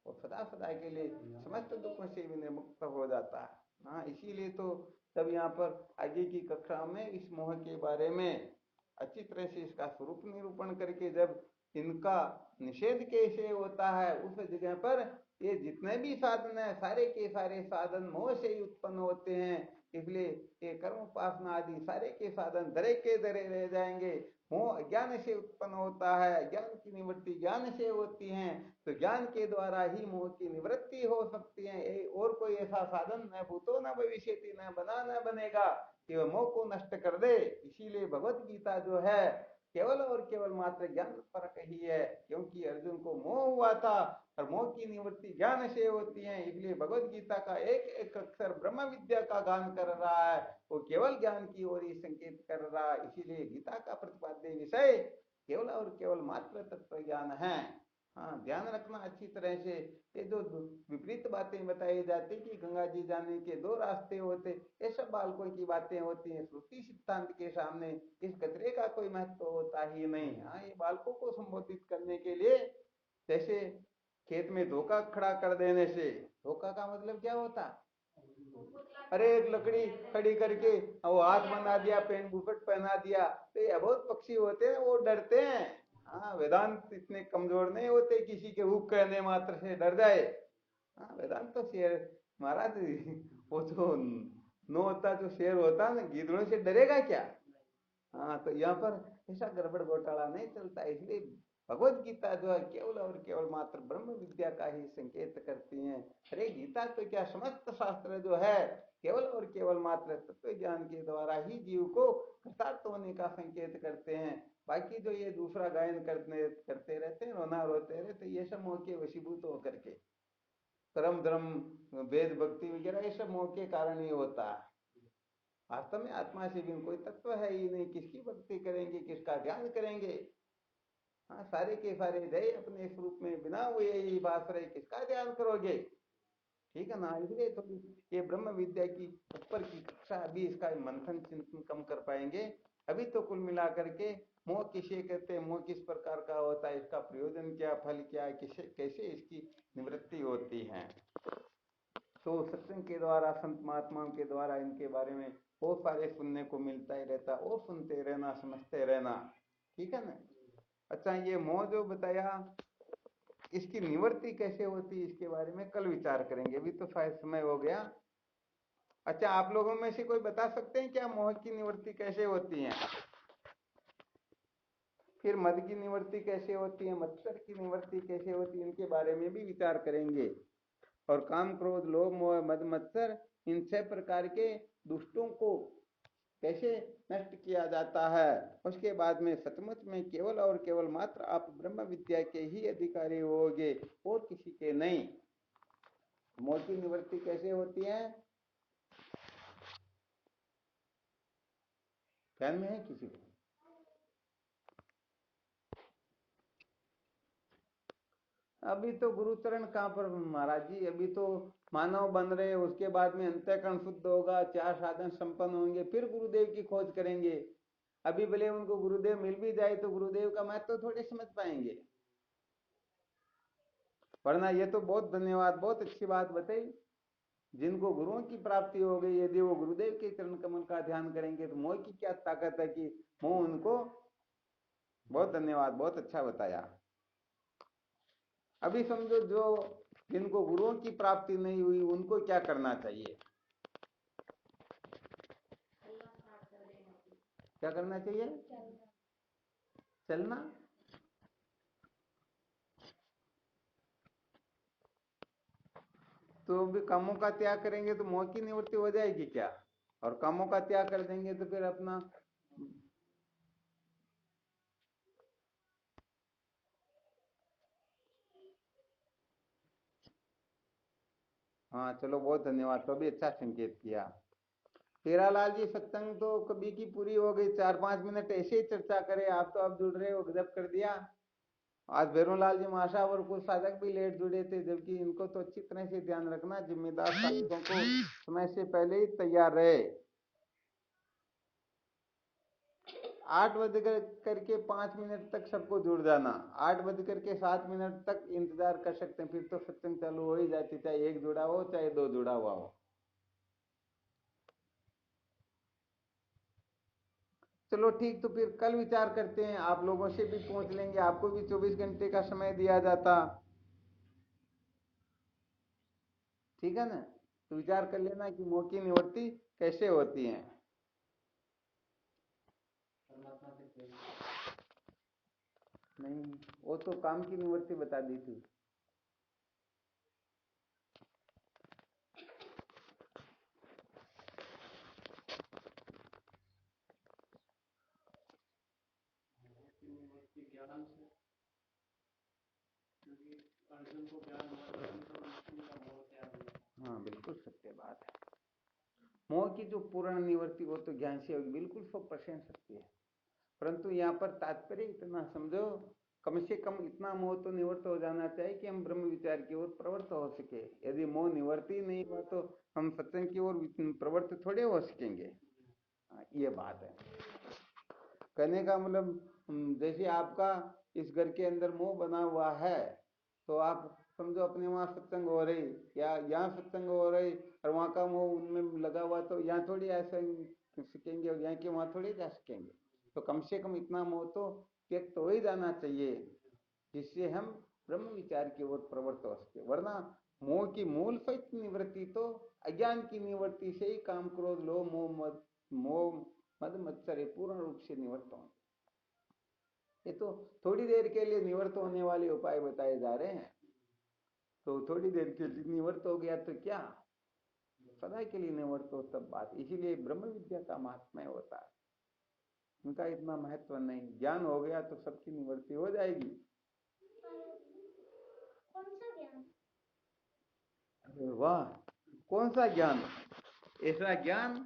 वो सदा सदा के लिए समस्त दुखों से भी निर्मुक्त हो जाता है। हाँ इसीलिए तो तब यहाँ पर आगे की कक्षा में इस मोह के बारे में अच्छी तरह से इसका स्वरूप निरूपण करके जब इनका निषेध कैसे होता है उस जगह पर ये जितने भी साधन है सारे के सारे साधन मोह से ही उत्पन्न होते हैं। इसलिए ये कर्म उपासना आदि सारे के साधन धरे के धरे रह जाएंगे। मोह अज्ञान से उत्पन्न होता है, ज्ञान की निवृत्ति ज्ञान से होती है। तो ज्ञान के द्वारा ही मोह की निवृत्ति हो सकती है, और कोई ऐसा साधन न भूतो न भविष्यति न बना न बनेगा कि वह मोह को नष्ट कर दे। इसीलिए भगवत गीता जो है केवल और केवल मात्र ज्ञान परक ही है, क्योंकि अर्जुन को मोह हुआ था और मोह की निवृत्ति ज्ञान से होती है। इसलिए भगवत गीता का एक एक अक्षर ब्रह्म विद्या का गान कर रहा है, वो केवल ज्ञान की ओर ही संकेत कर रहा है। इसीलिए गीता का प्रतिपाद्य विषय केवल और केवल मात्र तत्व ज्ञान है। हाँ ध्यान रखना अच्छी तरह से, ये जो विपरीत बातें बताई जाती कि गंगा जी जाने के 2 रास्ते होते, ये सब बालकों की बातें होती हैं। श्रुति सिद्धांत के सामने इस कचरे का कोई महत्व होता ही नहीं। हाँ ये बालकों को संबोधित करने के लिए, जैसे खेत में धोखा खड़ा कर देने से, धोखा का मतलब क्या होता, अरे एक लकड़ी खड़ी करके वो हाथ बना दिया, पेन बुफट पहना दिया, तो ये बहुत पक्षी होते हैं वो डरते हैं। हाँ वेदांत इतने कमजोर नहीं होते किसी के हुक कहने मात्र से डर जाए। हाँ वेदांत तो शेर महाराज, वो जो नो होता जो शेर होता ना गीदड़ों से डरेगा क्या। हाँ तो यहाँ पर ऐसा गड़बड़ घोटाला नहीं चलता। इसलिए भगवत गीता जो है केवल और केवल मात्र ब्रह्म विद्या का ही संकेत करती है। अरे गीता तो क्या समस्त शास्त्र जो है केवल और केवल मात्र तत्व ज्ञान के द्वारा ही जीव को कृतार्थ होने का संकेत करते हैं। बाकी जो ये दूसरा गायन करते रहते हैं, रोना रोते रहते, ये सब मोह के वशीभूत होकर के कर्म धर्म वेद भक्ति वगैरह ये सब मोह के कारण ही होता है। वास्तव में आत्मा से भी कोई तत्व है ही नहीं, किसकी भक्ति करेंगे, किसका ध्यान करेंगे। हाँ सारे के सारे जय अपने स्वरूप में बिना हुए ही बात रहे, किसका ध्यान करोगे। ठीक है ना, इसलिए थोड़ी ये ब्रह्म विद्या की ऊपर की कक्षा अभी इसका मंथन चिंतन कम कर पाएंगे। अभी तो कुल मिलाकर के मोह किसे कहते हैं, मोह किस प्रकार का होता है, इसका प्रयोजन क्या, फल क्या, किसे कैसे इसकी निवृत्ति होती है। तो सत्संग के द्वारा संत महात्माओं के द्वारा इनके बारे में बहुत सारे सुनने को मिलता ही रहता, वो सुनते रहना समझते रहना। ठीक है ना। अच्छा ये मोह जो बताया इसकी निवृत्ति कैसे होती है इसके बारे में कल विचार करेंगे, अभी तो शायद समय हो गया। अच्छा, आप लोगों में से कोई बता सकते हैं क्या मोह की निवृत्ति कैसे होती है? फिर मद की निवृत्ति कैसे होती है, मत्सर की निवृत्ति कैसे होती है, इनके बारे में भी विचार करेंगे। और काम, क्रोध, लोभ, मोह, मद, मत्सर, इन 6 प्रकार के दुष्टों को कैसे नष्ट किया जाता है। उसके बाद में सचमुच में केवल और केवल मात्र आप ब्रह्म विद्या के ही अधिकारी होगे और किसी के नहीं। मोह की निवृत्ति कैसे होती है, ध्यान में है किसी को? अभी तो गुरुचरण कहाँ पर महाराज जी, अभी तो मानव बन रहे, उसके बाद में अंतःकरण शुद्ध होगा, 4 साधन संपन्न होंगे, फिर गुरुदेव की खोज करेंगे। अभी भले उनको गुरुदेव मिल भी जाए तो गुरुदेव का महत्व तो थोड़े समझ पाएंगे। वरना ये तो बहुत धन्यवाद, बहुत अच्छी बात बताई। जिनको गुरुओं की प्राप्ति हो गई, यदि वो गुरुदेव के चरण कमल का ध्यान करेंगे तो मोह की क्या ताकत है कि मोह उनको। बहुत धन्यवाद, बहुत अच्छा बताया। अभी समझो जो जिनको गुरुओं की प्राप्ति नहीं हुई उनको क्या करना चाहिए? क्या करना चाहिए? चलना। तो भी कामों का त्याग करेंगे तो मोह की निवृत्ति हो जाएगी क्या? और कामों का त्याग कर देंगे तो फिर अपना। हाँ चलो, बहुत धन्यवाद, तो भी अच्छा संकेत किया। हीरालाल जी, सत्संग तो कभी की पूरी हो गई, 4-5 मिनट ऐसे ही चर्चा करें, आप तो अब जुड़ रहे हो, गजब कर दिया। आज भैरूलाल जी माशा और कुछ साधक भी लेट जुड़े थे, जबकि इनको तो अच्छी तरह से ध्यान रखना, जिम्मेदार साधकों को समय से पहले ही तैयार रहे। 8 बज करके 5 मिनट तक सबको जुड़ जाना, 8 बज करके 7 मिनट तक इंतजार कर सकते हैं, फिर तो सत्संग चालू हो ही जाती, चाहे एक जुड़ा हो चाहे दो जुड़ा हुआ हो। चलो ठीक, तो फिर कल विचार करते हैं, आप लोगों से भी पूछ लेंगे, आपको भी 24 घंटे का समय दिया जाता। ठीक है ना? तो विचार कर लेना कि मोह की निवृत्ति कैसे होती है। नहीं, वो तो काम की निवृत्ति बता दी थी। ज्ञान से, क्योंकि अर्जुन को ज्ञान हुआ तो मृत्यु का मोह त्याग हुआ। हाँ बिल्कुल सत्य बात है। मोह की जो पूर्ण निवृत्ति वो तो ज्ञान से होगी, बिल्कुल 100% सत्य है। परंतु यहाँ पर तात्पर्य इतना समझो, कम से कम इतना मोह तो निवृत्त हो जाना चाहिए कि हम ब्रह्म विचार की ओर प्रवृत्त हो सके। यदि मोह निवृत्ति नहीं हुआ तो हम सत्संग की ओर प्रवृत्त थोड़े हो सकेंगे। ये बात है। कहने का मतलब, जैसे आपका इस घर के अंदर मोह बना हुआ है, तो आप समझो अपने वहां सत्संग हो रही या यहाँ सत्संग हो रही और वहां का मोह उनमें लगा हुआ, तो यहाँ थोड़ी ऐसा सकेंगे और यहाँ के वहां थोड़ी जा सकेंगे। तो कम से कम इतना मोह तो त्यक्त हो ही जाना चाहिए, जिससे हम ब्रह्म विचार की ओर प्रवृत्त हो सके। वरना मोह की मूल सहित निवृत्ति तो अज्ञान की निवृत्ति से ही काम, क्रोध, लोभ, मोह मद मत्सर पूर्ण रूप से निवृत्त होंगे। ये तो थोड़ी देर के लिए निवृत्त होने वाले उपाय बताए जा रहे हैं। तो थोड़ी देर के लिए निवृत्त हो गया तो क्या, सदा के लिए निवृत्त हो तब बात। इसीलिए ब्रह्म विद्या का महात्म्य होता है, उनका इतना महत्व नहीं। ज्ञान हो गया तो सबकी निवृत्ति हो जाएगी। कौन सा ज्ञान? अरे वाह, कौन सा ज्ञान? ऐसा ज्ञान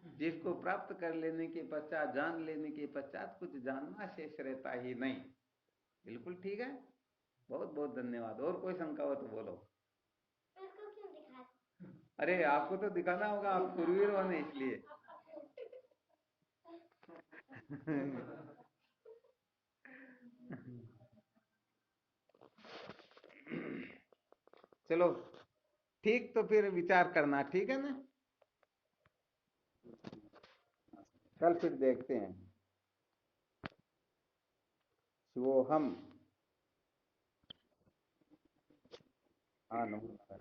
जिसको प्राप्त कर लेने के पश्चात, जान लेने के पश्चात कुछ जानना शेष रहता ही नहीं। बिल्कुल ठीक है, बहुत बहुत धन्यवाद। और कोई शंका हो तो बोलो। क्यों दिखा? अरे आपको तो दिखाना होगा, आप कुरवीर हो ना, इसलिए। चलो ठीक, तो फिर विचार करना, ठीक है ना? कल फिर देखते हैं। शिवोहम। हाँ नमस्कार।